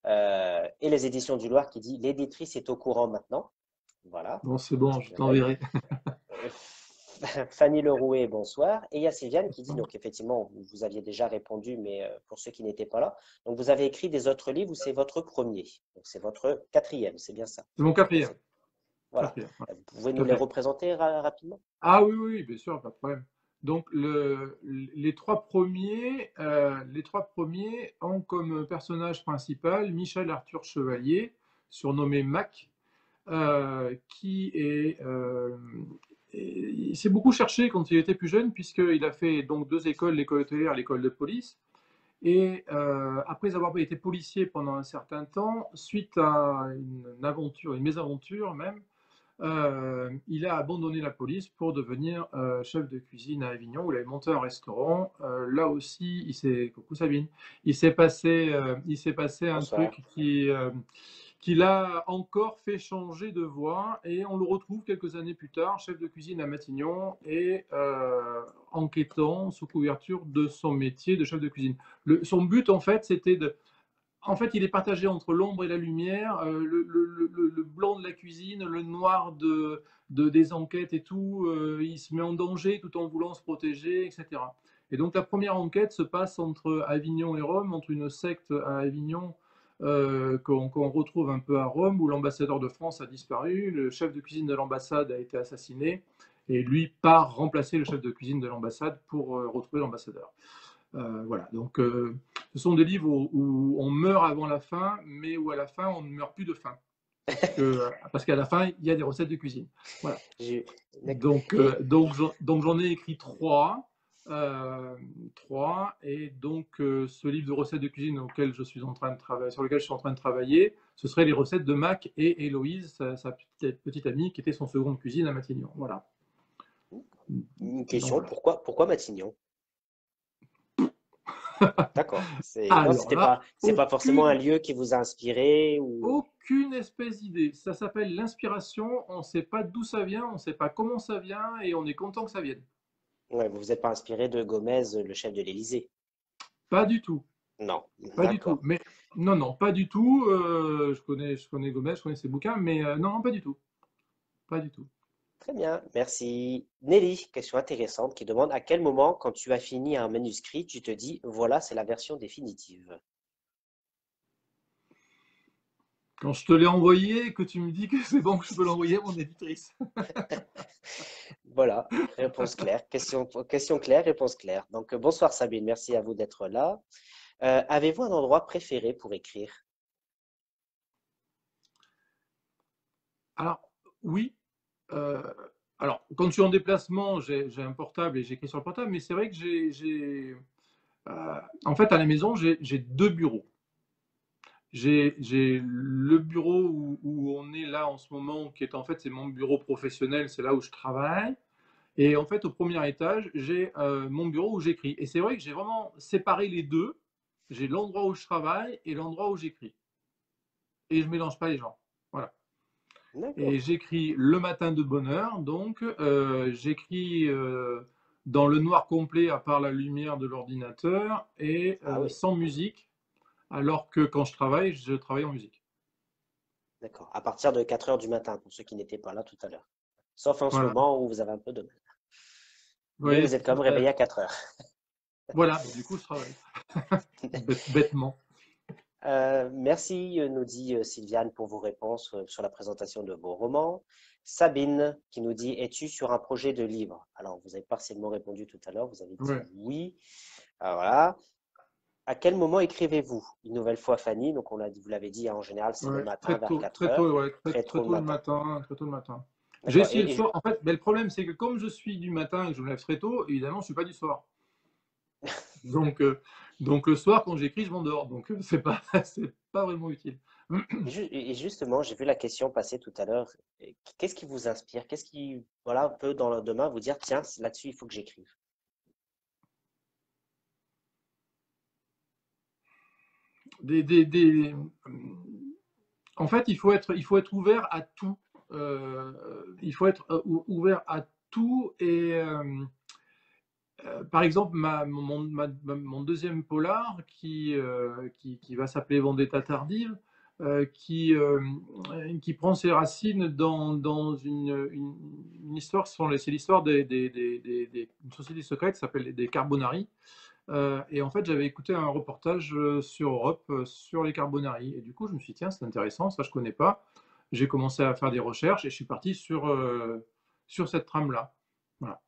et les éditions du Loir qui dit l'éditrice est au courant maintenant. Voilà, Bon, c'est bon, c'est je une nouvelle. t'enverrai. Euh, Fanny Lerouet, bonsoir. Et il y a Sylviane qui dit, donc effectivement, vous aviez déjà répondu, mais pour ceux qui n'étaient pas là, donc vous avez écrit des autres livres ou c'est votre premier? Donc c'est votre quatrième, c'est bien ça. C'est mon Dans quatrième. Voilà. Quatrième, ouais, Vous pouvez tout nous à les fait. représenter rapidement? Ah oui, oui, oui, bien sûr, pas de problème. Donc, les trois premiers ont comme personnage principal Michel Arthur Chevalier, surnommé Mac, il s'est beaucoup cherché quand il était plus jeune, puisqu'il a fait donc deux écoles, l'école hôtelière et l'école de police. Et après avoir été policier pendant un certain temps, suite à une aventure, une mésaventure même, il a abandonné la police pour devenir chef de cuisine à Avignon, où il avait monté un restaurant. Là aussi, coucou Sabine, il s'est passé un Bonsoir. truc qui l'a encore fait changer de voie, et on le retrouve quelques années plus tard, chef de cuisine à Matignon, et enquêtant sous couverture de son métier de chef de cuisine. Son but, en fait, il est partagé entre l'ombre et la lumière, le blanc de la cuisine, le noir des enquêtes et tout. Il se met en danger tout en voulant se protéger, etc. Et donc la première enquête se passe entre Avignon et Rome, entre une secte à Avignon qu'on retrouve un peu à Rome, où l'ambassadeur de France a disparu, le chef de cuisine de l'ambassade a été assassiné, et lui part remplacer le chef de cuisine de l'ambassade pour retrouver l'ambassadeur. Voilà, donc ce sont des livres où on meurt avant la fin, mais où à la fin on ne meurt plus de faim. Parce qu'à la fin, il y a des recettes de cuisine. Voilà. D'accord. Donc j'en ai écrit trois. Et donc ce livre de recettes de cuisine auquel je suis en train de travailler, sur lequel je suis en train de travailler, ce serait les recettes de Mac et Héloïse, sa petite amie, qui était son seconde cuisine à Matignon. Voilà. Une Donc, question, voilà. pourquoi Matignon? D'accord. Non, Alors là, c'est pas forcément un lieu qui vous a inspiré ou. aucune espèce d'idée. Ça s'appelle l'inspiration. On ne sait pas d'où ça vient, on ne sait pas comment ça vient, et on est content que ça vienne. Ouais, vous vous êtes pas inspiré de Gomez, le chef de l'Élysée? Pas du tout. Non, Pas du tout. d'accord. Mais non, non, pas du tout. Je connais Gomez, je connais ses bouquins, mais non, non, pas du tout. Pas du tout. Très bien, merci. Nelly, question intéressante qui demande à quel moment, quand tu as fini un manuscrit, tu te dis, voilà, c'est la version définitive. Quand je te l'ai envoyé, que tu me dis que c'est bon que je peux l'envoyer à mon éditrice. Voilà, réponse claire. Question claire, réponse claire. Donc, bonsoir Sabine, merci à vous d'être là. Avez-vous un endroit préféré pour écrire? Alors, oui. euh, alors, quand je suis en déplacement, j'ai un portable et j'écris sur le portable, mais c'est vrai que en fait, à la maison, j'ai deux bureaux. J'ai le bureau où on est là en ce moment, qui est en fait, c'est mon bureau professionnel, c'est là où je travaille. Et en fait, au premier étage, j'ai mon bureau où j'écris. Et c'est vrai que j'ai vraiment séparé les deux. J'ai l'endroit où je travaille et l'endroit où j'écris. Et je ne mélange pas les genres. Voilà. Et D'accord. j'écris le matin de bonne heure. Donc, j'écris dans le noir complet, à part la lumière de l'ordinateur, et Ah oui, sans musique. Alors que quand je travaille en musique. d'accord. À partir de 4 heures du matin, pour ceux qui n'étaient pas là tout à l'heure. Sauf en ce Voilà. moment où vous avez un peu de mal. Mais Oui, vous êtes quand même réveillé à 4 heures. voilà. Du coup, je travaille. Bêtement. Merci, nous dit Sylviane, pour vos réponses sur la présentation de vos romans. Sabine qui nous dit, es-tu sur un projet de livre? Alors, vous avez partiellement répondu tout à l'heure, vous avez dit Ouais. oui. Alors, voilà. À quel moment écrivez-vous? Une nouvelle fois, Fanny, donc vous l'avez dit, hein, en général, c'est le Ouais, matin vers 4 très heures, tôt, ouais, très très tôt le tôt le matin. matin, très tôt le matin. J'ai D'accord. essayé le soir. En fait, mais le problème, c'est que comme je suis du matin et que je me lève très tôt, évidemment, je suis pas du soir. Donc, euh, donc le soir, quand j'écris, je m'endors. Donc, c'est pas, c'est pas vraiment utile. Et justement, j'ai vu la question passer tout à l'heure. Qu'est-ce qui vous inspire? Qu'est-ce qui, voilà, peut dans le demain vous dire, tiens, là-dessus, il faut que j'écrive. Des, des, des- En fait, il faut être ouvert à tout. Il faut être ouvert à tout. Et par exemple, mon deuxième polar, qui va s'appeler Vendetta tardive, euh, qui, euh, qui prend ses racines dans une histoire, c'est l'histoire d'une société secrète qui s'appelle des Carbonari. Et en fait, j'avais écouté un reportage sur Europe sur les Carbonari. Et du coup, je me suis dit, tiens, c'est intéressant, ça je connais pas. J'ai commencé à faire des recherches et je suis parti sur cette trame-là. Voilà.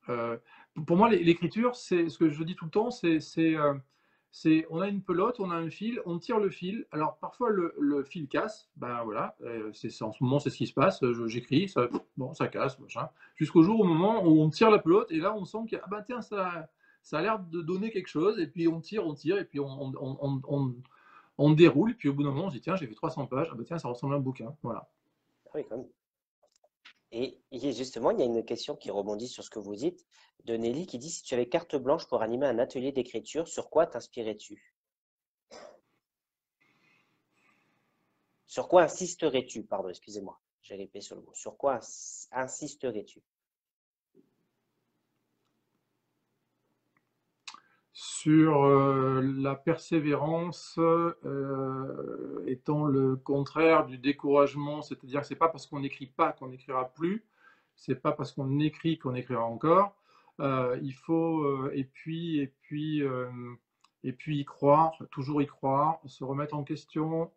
Euh, pour moi, l'écriture, c'est ce que je dis tout le temps, on a une pelote, on a un fil, on tire le fil. Alors parfois le fil casse, ben voilà, en ce moment c'est ce qui se passe. J'écris, bon, ça casse, machin. Jusqu'au jour au moment où on tire la pelote et là on sent que ah ben tiens ça a l'air de donner quelque chose et puis on tire et puis on déroule et puis au bout d'un moment on se dit tiens j'ai fait 300 pages, ah ben tiens ça ressemble à un bouquin, voilà. Ah oui, quand même. Et justement, il y a une question qui rebondit sur ce que vous dites, de Nelly qui dit, si tu avais carte blanche pour animer un atelier d'écriture, sur quoi t'inspirais-tu? Sur quoi insisterais-tu? Pardon, excusez-moi, j'ai répété sur le mot. Sur quoi insisterais-tu? Sur la persévérance étant le contraire du découragement, c'est-à-dire que c'est pas parce qu'on n'écrit pas qu'on n'écrira plus, c'est pas parce qu'on écrit qu'on écrira encore. Et puis y croire, toujours y croire, se remettre en question,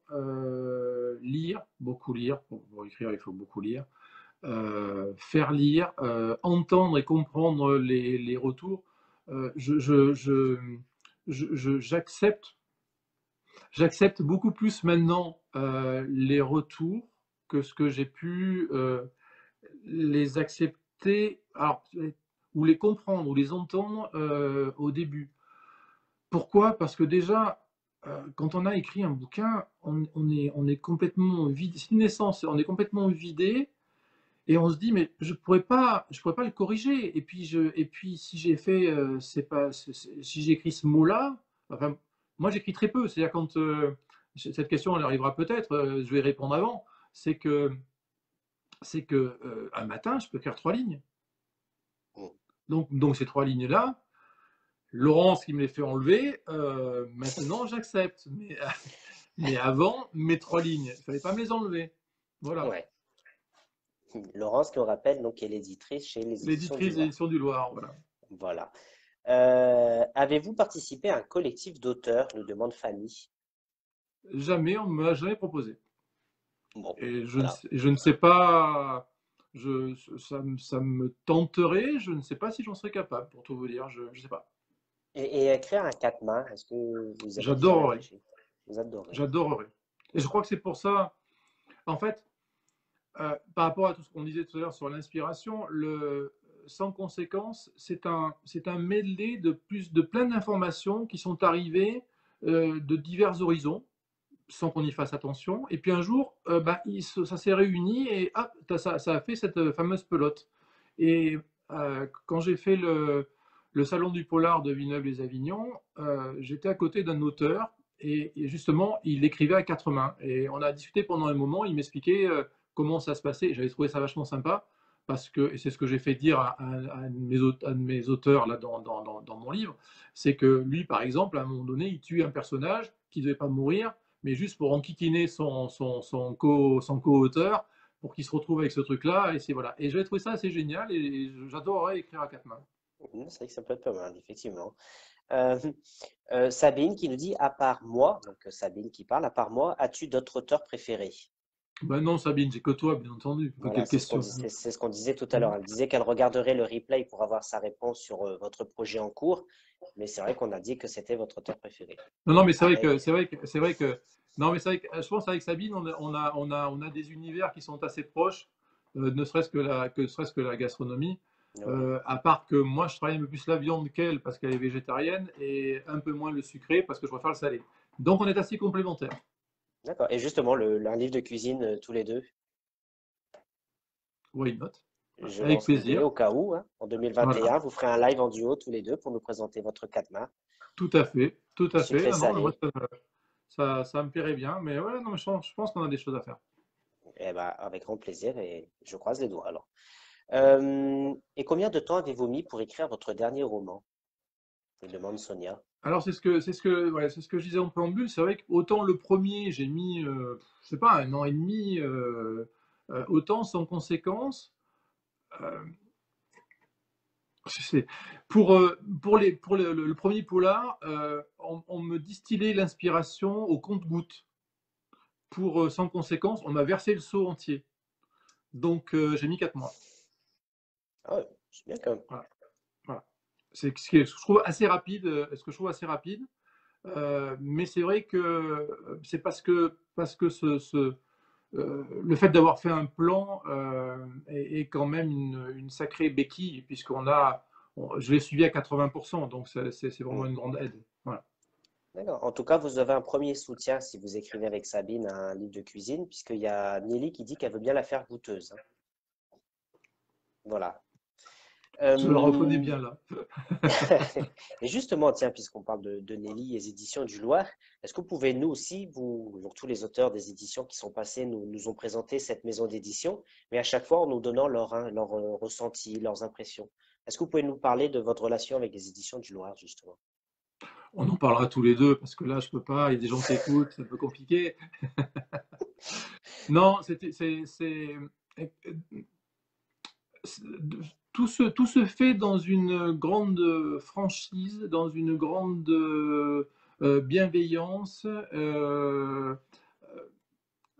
lire, beaucoup lire, pour écrire il faut beaucoup lire, faire lire, entendre et comprendre les retours. J'accepte beaucoup plus maintenant les retours que ce que j'ai pu les accepter, alors, ou les comprendre, ou les entendre au début. Pourquoi? Parce que déjà, quand on a écrit un bouquin, on est complètement vidé, c'est une naissance, on est complètement vidé, et on se dit, mais je pourrais pas le corriger. Et puis si j'ai fait, si j'ai écrit ce mot-là, enfin, moi j'écris très peu. C'est-à-dire quand cette question elle arrivera peut-être, je vais répondre avant. C'est que un matin, je peux faire 3 lignes. Mm. Donc ces 3 lignes-là, Laurence qui me les fait enlever, maintenant j'accepte. Mais avant, mes 3 lignes, il fallait pas me les enlever. Voilà. Ouais. Laurence, qui on rappelle, donc, est l'éditrice chez les éditions du L'éditrice des Loir. éditions du Loir, voilà. Voilà. Avez-vous participé à un collectif d'auteurs, nous demande Fanny. Jamais, on ne me l'a jamais proposé. Bon, Et voilà. je ne sais pas, ça me tenterait, je ne sais pas si j'en serais capable, pour tout vous dire, je ne sais pas. Et écrire un quatre mains, est-ce que vous avez déjà J'adorerais, réfléchi? Vous adorez. j'adorerais. Et je crois que c'est pour ça, en fait, par rapport à tout ce qu'on disait tout à l'heure sur l'inspiration, sans conséquence, c'est un medley de plein d'informations qui sont arrivées de divers horizons, sans qu'on y fasse attention. Et puis un jour, bah, ça s'est réuni et hop, ça a fait cette fameuse pelote. Et quand j'ai fait le salon du polar de Villeneuve-les-Avignon, j'étais à côté d'un auteur et justement, il écrivait à 4 mains. Et on a discuté pendant un moment, il m'expliquait comment ça se passait. J'avais trouvé ça vachement sympa parce que, et c'est ce que j'ai fait dire un de mes auteurs là, dans mon livre, c'est que lui, par exemple, à un moment donné, il tue un personnage qui ne devait pas mourir, mais juste pour enquiquiner son co-auteur, pour qu'il se retrouve avec ce truc-là. Et voilà. Et j'avais trouvé ça assez génial et j'adorerais écrire à 4 mains. C'est vrai que ça peut être pas mal, effectivement. Euh, Sabine qui nous dit, à part moi, donc Sabine qui parle, à part moi, as-tu d'autres auteurs préférés? Ben non, Sabine, j'ai que toi, bien entendu. Voilà, Quelle question. c'est ce qu'on disait tout à l'heure. Elle disait qu'elle regarderait le replay pour avoir sa réponse sur votre projet en cours, mais c'est vrai qu'on a dit que c'était votre auteur préféré. Non, non, mais Avec, non, mais c'est vrai que je pense qu'avec Sabine, on a des univers qui sont assez proches, ne serait-ce que la gastronomie. ouais. À part que moi, je travaille un peu plus la viande qu'elle parce qu'elle est végétarienne et un peu moins le sucré parce que je préfère le salé. Donc, on est assez complémentaires. D'accord. Et justement, un livre de cuisine tous les deux, Why not? je Avec lance l'idée plaisir. au cas où, hein, en Voilà. 2021, vous ferez un live en duo tous les deux pour nous présenter votre quatre mains, Tout à fait. Tout à fait. Non, non, mais moi, sucré-salé. ça me plairait bien. Mais ouais, non, mais je pense qu'on a des choses à faire. Eh ben, avec grand plaisir et je croise les doigts alors. Et combien de temps avez-vous mis pour écrire votre dernier roman? Me demande Sonia. Alors, c'est ce que je disais en préambule. C'est vrai qu'autant le premier, j'ai mis, je sais pas, 1 an et demi, autant sans conséquence. euh, c'est- pour le premier polar, on me distillait l'inspiration au compte-gouttes. Pour sans conséquence, on m'a versé le seau entier. Donc, j'ai mis 4 mois. Ah ouais, c'est bien quand même. Voilà. Voilà. C'est ce que je trouve assez rapide. Mais c'est vrai que c'est parce que le fait d'avoir fait un plan est quand même une sacrée béquille, je l'ai suivi à 80%, donc c'est vraiment Hmm. une grande aide. Voilà. D'accord. En tout cas, vous avez un premier soutien si vous écrivez avec Sabine un livre de cuisine, puisqu'il y a Nelly qui dit qu'elle veut bien la faire goûteuse, hein. Voilà. Je le reconnais Euh, bien là. Et justement, tiens, puisqu'on parle de Nelly et des éditions du Loir, est-ce que vous pouvez nous aussi, vous, tous les auteurs des éditions qui sont passés, nous ont présenté cette maison d'édition, mais à chaque fois en nous donnant leur ressenti, leurs impressions. Est-ce que vous pouvez nous parler de votre relation avec les éditions du Loir, justement? On en parlera tous les deux parce que là, je peux pas. Il y a des gens qui écoutent, c'est un peu compliqué. Non, tout se fait dans une grande franchise, dans une grande bienveillance.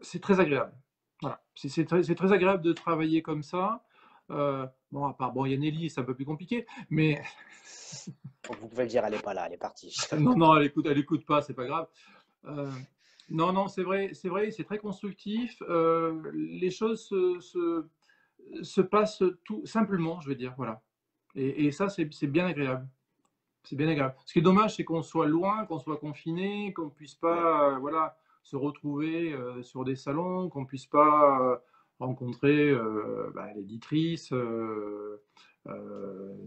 C'est très agréable. Voilà. C'est très agréable de travailler comme ça. Bon, à part, bon, il y a Nelly, c'est un peu plus compliqué, mais Vous pouvez le dire, elle n'est pas là, elle est partie. non, non, elle écoute pas, c'est pas grave. Euh, non, non, c'est vrai, c'est très constructif. Les choses se passent tout simplement, je veux dire, voilà. Et ça, c'est bien agréable. C'est bien agréable. Ce qui est dommage, c'est qu'on soit loin, qu'on soit confiné, qu'on puisse Ouais. pas, voilà, se retrouver sur des salons, qu'on puisse pas rencontrer bah, l'éditrice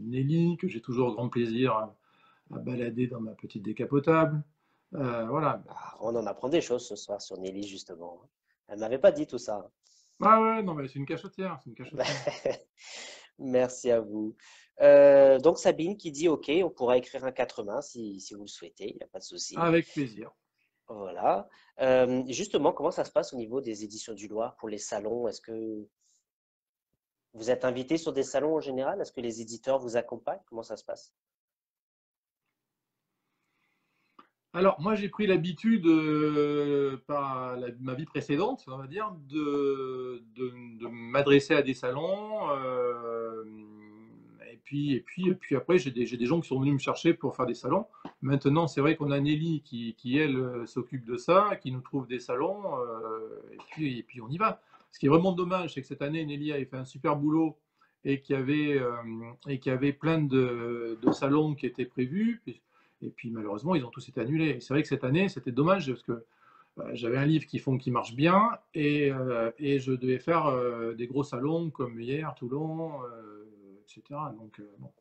Nelly, que j'ai toujours grand plaisir à balader dans ma petite décapotable. Voilà. Ah, on en apprend des choses ce soir sur Nelly, justement. Elle m'avait pas dit tout ça. Ah ouais, non, mais c'est une cachetière, c'est une cachetière. Merci à vous. Donc Sabine qui dit OK, on pourra écrire un quatre mains si vous le souhaitez, il n'y a pas de souci. Avec plaisir. Voilà. Justement, comment ça se passe au niveau des éditions du Loir pour les salons? Est-ce que vous êtes invité sur des salons en général? Est-ce que les éditeurs vous accompagnent? Comment ça se passe? Alors, moi, j'ai pris l'habitude, par ma vie précédente, on va dire, de m'adresser à des salons. Et puis après, j'ai des gens qui sont venus me chercher pour faire des salons. Maintenant, c'est vrai qu'on a Nelly qui elle, s'occupe de ça, qui nous trouve des salons, et puis on y va. Ce qui est vraiment dommage, c'est que cette année, Nelly avait fait un super boulot et qu'il y avait plein de salons qui étaient prévus. Et puis malheureusement, ils ont tous été annulés. Et c'est vrai que cette année, c'était dommage parce que j'avais un livre qui marche bien et je devais faire des gros salons comme hier, Toulon, etc. Donc, bon.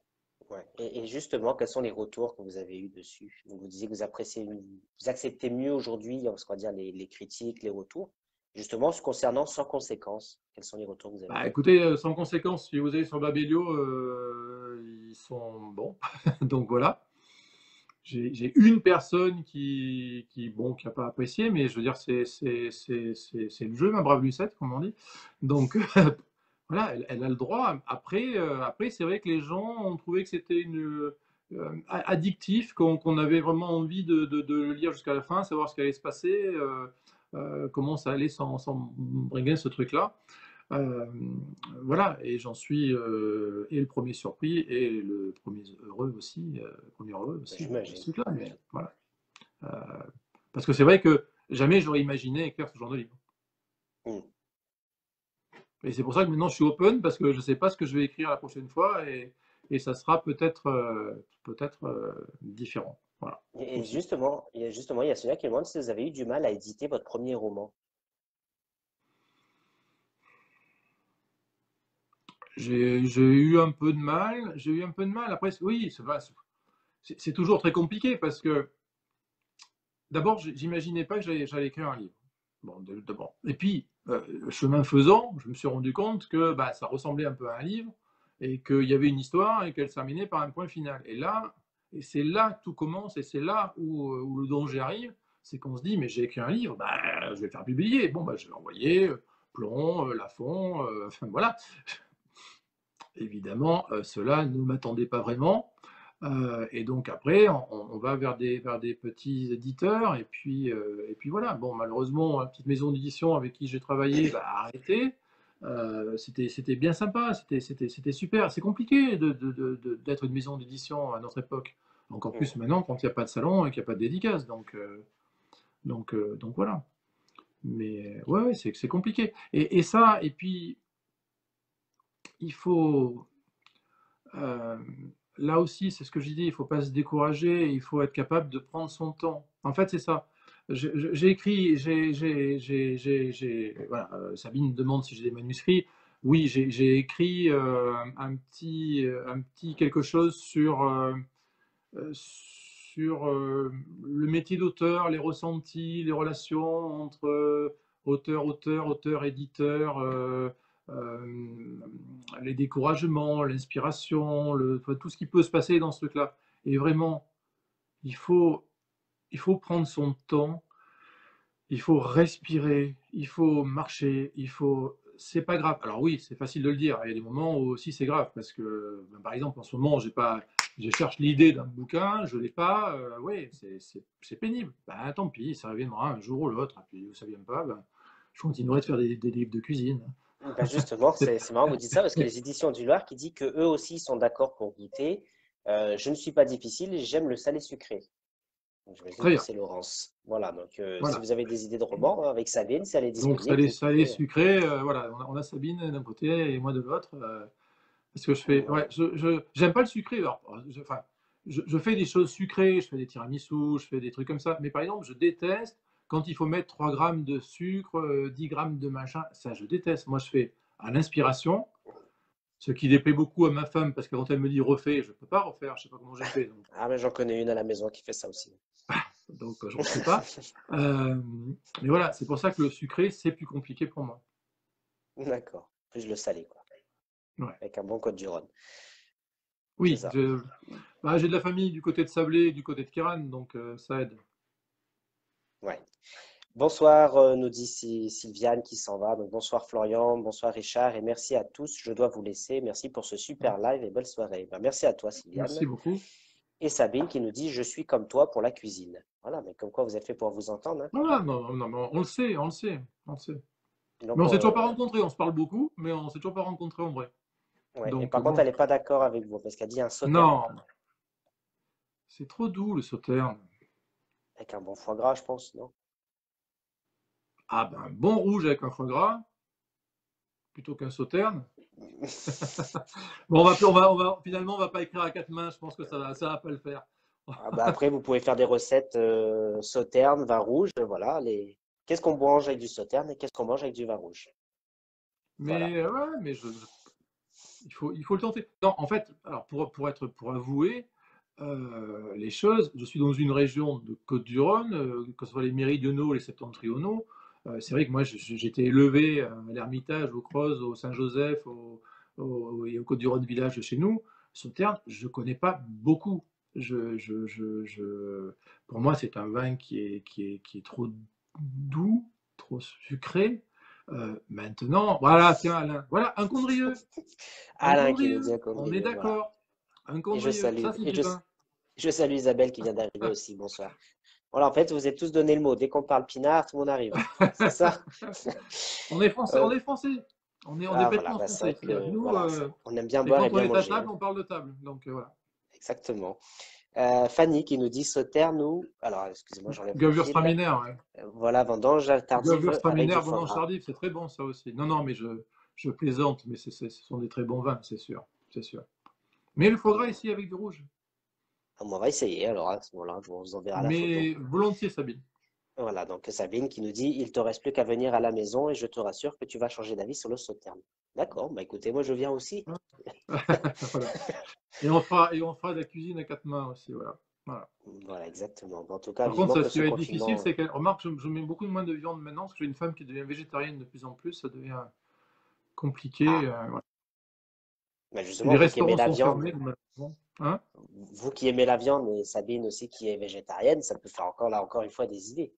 Ouais. Et justement, quels sont les retours que vous avez eus dessus? Donc, vous disiez que vous appréciez, vous acceptez mieux aujourd'hui, on va dire, les critiques, les retours. Justement, concernant sans conséquence, quels sont les retours que vous avez Bah, eus? écoutez, sans conséquence, si vous allez sur Babelio, ils sont bons. Donc voilà. J'ai une personne bon, qui n'a pas apprécié, mais je veux dire, c'est le jeu, ma brave Lucette, comme on dit. Donc, voilà, elle a le droit. Après, après c'est vrai que les gens ont trouvé que c'était addictif, qu'on avait vraiment envie de le lire jusqu'à la fin, savoir ce qui allait se passer, comment ça allait s'en bringer ce truc-là. Euh, voilà, et j'en suis et le premier surpris et le premier heureux aussi, premier heureux aussi de J'imagine. ce truc-là. Mais voilà. Euh, parce que c'est vrai que jamais j'aurais imaginé écrire ce genre de livre. Hmm. Et c'est pour ça que maintenant je suis open parce que je ne sais pas ce que je vais écrire la prochaine fois et ça sera peut-être peut-être différent. Voilà, Et aussi. justement, il y a celui-là qui demande si vous avez eu du mal à éditer votre premier roman. J'ai eu un peu de mal. J'ai eu un peu de mal. Après, oui, c'est toujours très compliqué parce que d'abord, j'imaginais pas que j'allais écrire un livre. Bon, d'abord. Et puis, chemin faisant, je me suis rendu compte que bah, ça ressemblait un peu à un livre et qu'il y avait une histoire et qu'elle se terminait par un point final. Et c'est là que tout commence et c'est là où le danger arrive, c'est qu'on se dit, mais j'ai écrit un livre, bah, je vais le faire publier. Bon, bah, je vais l'envoyer, Plomb, Lafon, enfin voilà. Évidemment, cela ne m'attendait pas vraiment. Et donc après, on va vers des petits éditeurs, et puis voilà. Bon, malheureusement, la petite maison d'édition avec qui j'ai travaillé bah, a arrêté. C'était bien sympa, c'était super. C'est compliqué d'être une maison d'édition à notre époque. Encore Hmm. plus maintenant quand il n'y a pas de salon et qu'il n'y a pas de dédicace. Donc voilà. Mais ouais, ouais, c'est compliqué. Et ça, et puis il faut, Euh, là aussi, c'est ce que j'ai dit, il ne faut pas se décourager, il faut être capable de prendre son temps. En fait, c'est ça. J'ai écrit, voilà, Sabine me demande si j'ai des manuscrits. Oui, j'ai écrit un petit quelque chose sur le métier d'auteur, les ressentis, les relations entre auteur-éditeur, les découragements, l'inspiration, tout ce qui peut se passer dans ce truc-là. Et vraiment, il faut, il faut prendre son temps, il faut respirer, il faut marcher, il faut c'est pas grave. Alors oui, c'est facile de le dire. Il y a des moments où aussi c'est grave parce que, ben, par exemple, en ce moment, je cherche l'idée d'un bouquin, je l'ai pas. Oui, c'est pénible. Ben, tant pis, ça reviendra un jour ou l'autre. Et puis, ça vient pas, ben, je continuerai de faire des livres de cuisine. Ben justement, C'est- c'est marrant que vous dites ça parce que les éditions du Loir qui dit que eux aussi sont d'accord pour goûter. Je ne suis pas difficile, j'aime le salé sucré. Donc, j'imagine Très que bien. c'est Laurence. Voilà, donc si Voilà. vous avez des idées de romans hein, avec Sabine, si elle est Donc, disponible, vous salé, pouvez. sucré, voilà. On a Sabine d'un côté et moi de l'autre. Parce que je fais, Voilà. ouais, j'aime pas le sucré. Alors, enfin, je fais des choses sucrées, je fais des tiramisus, je fais des trucs comme ça. Mais par exemple, je déteste quand il faut mettre 3 grammes de sucre, 10 grammes de machin. Ça, je déteste. Moi, je fais à l'inspiration, ce qui déplaît beaucoup à ma femme parce que quand elle me dit refais, je peux pas refaire. Je sais pas comment j'ai fait. Ah, mais j'en connais une à la maison qui fait ça aussi. Je refais pas. Euh, mais voilà, c'est pour ça que le sucré, c'est plus compliqué pour moi. D'accord. Plus le salé, quoi. Ouais. Avec un bon code du Rhône. C'est Oui, ça. j'ai de la famille du côté de Sablé et du côté de Kéran, donc ça aide. Ouais. Bonsoir, nous dit Sylviane qui s'en va. Donc, bonsoir Florian, bonsoir Richard et merci à tous. Je dois vous laisser. Merci pour ce super live et belle soirée. Ben, merci à toi Sylviane. Merci beaucoup. Et Sabine qui nous dit je suis comme toi pour la cuisine. Voilà, mais comme quoi vous êtes fait pour vous entendre. Hein. Voilà, non, non, mais on le sait, on le sait, on le sait. Mais Donc, on s'est toujours pas rencontrés, on se parle beaucoup, mais on s'est toujours pas rencontrés en vrai. ouais. Et Donc par contre, bon, elle n'est pas d'accord avec vous parce qu'elle dit un sauterne non, c'est trop doux le sauterne. avec un bon foie gras, je pense, non? Ah ben, bon rouge avec un foie gras, plutôt qu'un sauterne. Bon, finalement, on va pas écrire à quatre mains, je pense que ça va pas le faire. Ah bah après, vous pouvez faire des recettes sauterne, vin rouge, voilà. Qu'est-ce qu'on mange avec du sauterne et qu'est-ce qu'on mange avec du vin rouge? Voilà. Mais ouais, mais il faut le tenter. Non, en fait, alors pour avouer les choses, je suis dans une région de Côte-du-Rhône, que ce soit les méridionaux ou les septentrionaux. C'est vrai que moi, j'étais élevé à l'Ermitage, au Creuse, au Saint-Joseph, et au Côte-du-Rhône village de chez nous. Sauternes, je ne connais pas beaucoup. Pour moi, c'est un vin qui est trop doux, trop sucré. Maintenant, voilà, tiens, Alain, voilà, un condrieu. Un Alain qui nous dit condrieu, un on est condrieu, voilà. d'accord. Un Et je condrieu, salue, ça c'est du vin. je salue Isabelle qui vient d'arriver aussi. Bonsoir. Voilà, en fait, vous êtes tous donné le mot. Dès qu'on parle pinard, tout le monde arrive. C'est ça? On est français, on Euh, est français. On est ah voilà, bêtement bah, c'est français. vrai C'est-à-dire que que nous, voilà, on aime bien c'est boire et quand on bien est à manger. table, Hein. on parle de table. Donc voilà. Exactement. Fanny qui nous dit sauterne ou. Alors, excusez-moi, j'enlève le fil. Gewürztraminer, ouais. Voilà, vendange tardive avec du Gewürztraminer, foie vendange gras. tardive, c'est très bon ça aussi. Non, non, mais je plaisante, mais ce sont des très bons vins, c'est sûr. C'est sûr. Mais le foie gras ici avec du rouge. On va essayer alors à ce moment-là, je vous enverrai la photo. Mais volontiers, Sabine. Voilà, donc Sabine qui nous dit il te reste plus qu'à venir à la maison et je te rassure que tu vas changer d'avis sur le sauterne. D'accord, bah écoutez, moi je viens aussi. Voilà. Et on fera de la cuisine à quatre mains aussi, voilà. Voilà. Voilà, exactement. En tout cas, Par contre, vivement que ce qui ce va être difficile, confinement. c'est qu'elle remarque, je mets beaucoup moins de viande maintenant, parce que j'ai une femme qui devient végétarienne de plus en plus, ça devient compliqué. Ah, Voilà. bah Et justement, les vous qui aimez restaurants la sont fermés, viande, malheureusement. Hein. vous qui aimez la viande et Sabine aussi qui est végétarienne, ça peut faire encore là encore une fois des idées.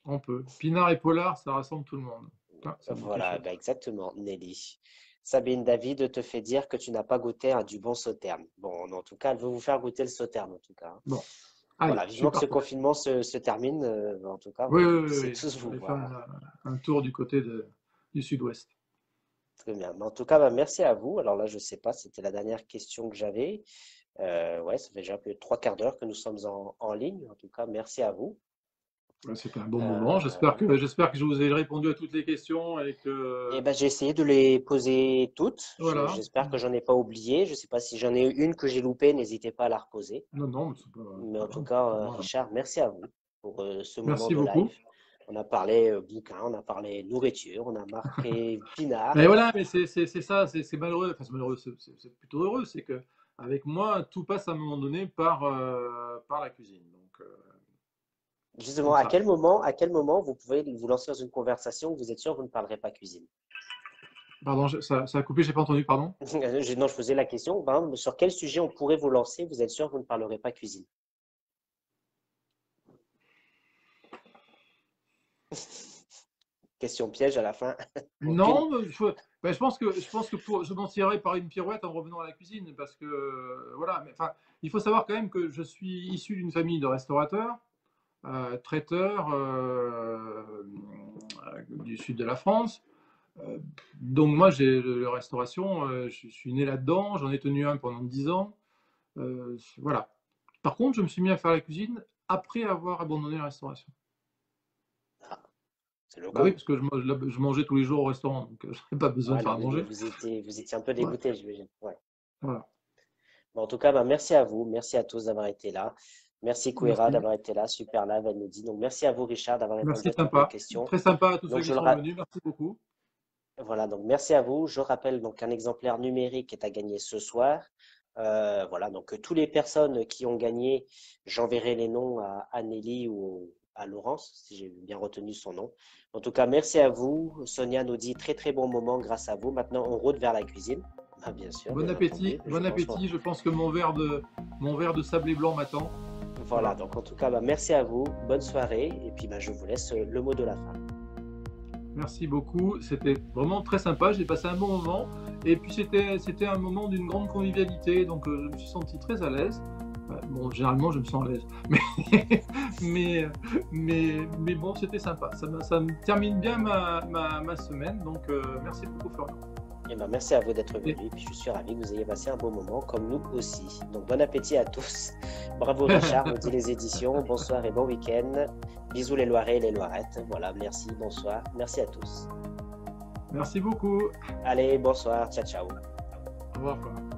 On peut. Pinard et polar, ça rassemble tout le monde. Ah, ça me dit quelque Voilà, chose. bah exactement, Nelly. Sabine David te fait dire que tu n'as pas goûté à du bon sauterne. Bon, en tout cas, elle veut vous faire goûter le sauterne, en tout cas. Hein. Bon, allez, Voilà, je suis vivement que ce partant. confinement se termine. En tout cas, Oui, vous oui, oui, puissiez oui. tous Je vais vous aller faire voir. un tour du côté du sud-ouest. Très bien. Mais en tout cas, bah, merci à vous. Alors là, je ne sais pas, c'était la dernière question que j'avais. Ouais, ça fait déjà plus de 3 quarts d'heure que nous sommes en ligne. En tout cas, merci à vous. Ouais, c'était un bon moment. J'espère Euh, que, j'espère que je vous ai répondu à toutes les questions et et que. ben, j'ai essayé de les poser toutes. Voilà. J'espère que j'en ai pas oublié. Je ne sais pas si j'en ai une que j'ai loupée, n'hésitez pas à la reposer. Non, non, mais c'est pas, Mais pas en tout grave. cas, Pour moi. Richard, merci à vous pour ce moment Merci de beaucoup. live. On a parlé bouquin, on a parlé nourriture, on a marqué pinard. Mais voilà, mais c'est ça, c'est malheureux. Enfin, c'est malheureux, c'est plutôt heureux. C'est que avec moi, tout passe à un moment donné par la cuisine. Donc, Justement, comme ça. à quel moment vous pouvez vous lancer dans une conversation où vous êtes sûr que vous ne parlerez pas cuisine? Pardon, ça a coupé, j'ai pas entendu, pardon. Non, je posais la question, ben, sur quel sujet on pourrait vous lancer, vous êtes sûr que vous ne parlerez pas cuisine? Question piège à la fin. Aucune. Non, mais ben, je m'en tirerai par une pirouette en revenant à la cuisine parce que voilà. Mais, enfin, il faut savoir quand même que je suis issu d'une famille de restaurateurs, traiteurs du sud de la France. Donc moi, j'ai la restauration, je suis né là-dedans, j'en ai tenu un pendant 10 ans. Voilà. Par contre, je me suis mis à faire la cuisine après avoir abandonné la restauration. Ah, c'est le Bah oui, comble. parce que je mangeais tous les jours au restaurant, donc je n'avais pas besoin de Ouais, faire non, à oui, manger. vous étiez un peu Ouais, dégoûté, j'imagine. Ouais. voilà. Bon, en tout cas, bah, merci à vous. Merci à tous d'avoir été là. Merci Kouira Merci. d'avoir été là. Super live, elle nous dit. Donc, merci à vous, Richard, d'avoir répondu Merci, à toutes nos sympa. questions. Très sympa à tous ceux Donc, qui sont venus. Merci beaucoup. voilà, donc merci à vous. Je rappelle donc un exemplaire numérique est à gagner ce soir. Voilà, donc toutes les personnes qui ont gagné, j'enverrai les noms à Anneli ou à Laurence, si j'ai bien retenu son nom. En tout cas, merci à vous. Sonia nous dit très très bon moment grâce à vous. Maintenant, on route vers la cuisine. Ah, bien sûr, Bon bien appétit, entendu. bon appétit. Je pense que mon verre de sablé blanc m'attend. Voilà, Voilà. donc en tout cas, bah, merci à vous. Bonne soirée. Et puis, bah, je vous laisse le mot de la fin. Merci beaucoup. C'était vraiment très sympa. J'ai passé un bon moment. Et puis c'était un moment d'une grande convivialité. Donc je me suis senti très à l'aise. Bon, généralement je me sens à l'aise. Mais, mais bon, c'était sympa. Ça me termine bien ma semaine. Donc merci beaucoup Florian. Et ben, merci à vous d'être Et- venus. Et puis, je suis ravi que vous ayez passé un bon moment, comme nous aussi. Donc, bon appétit à tous. Bravo Richard, nous dit les éditions. Bonsoir et bon week-end. Bisous les Loirais et les Loirettes. Voilà, merci, bonsoir. Merci à tous. Merci beaucoup. Allez, bonsoir. Ciao, ciao. Au revoir. Florian.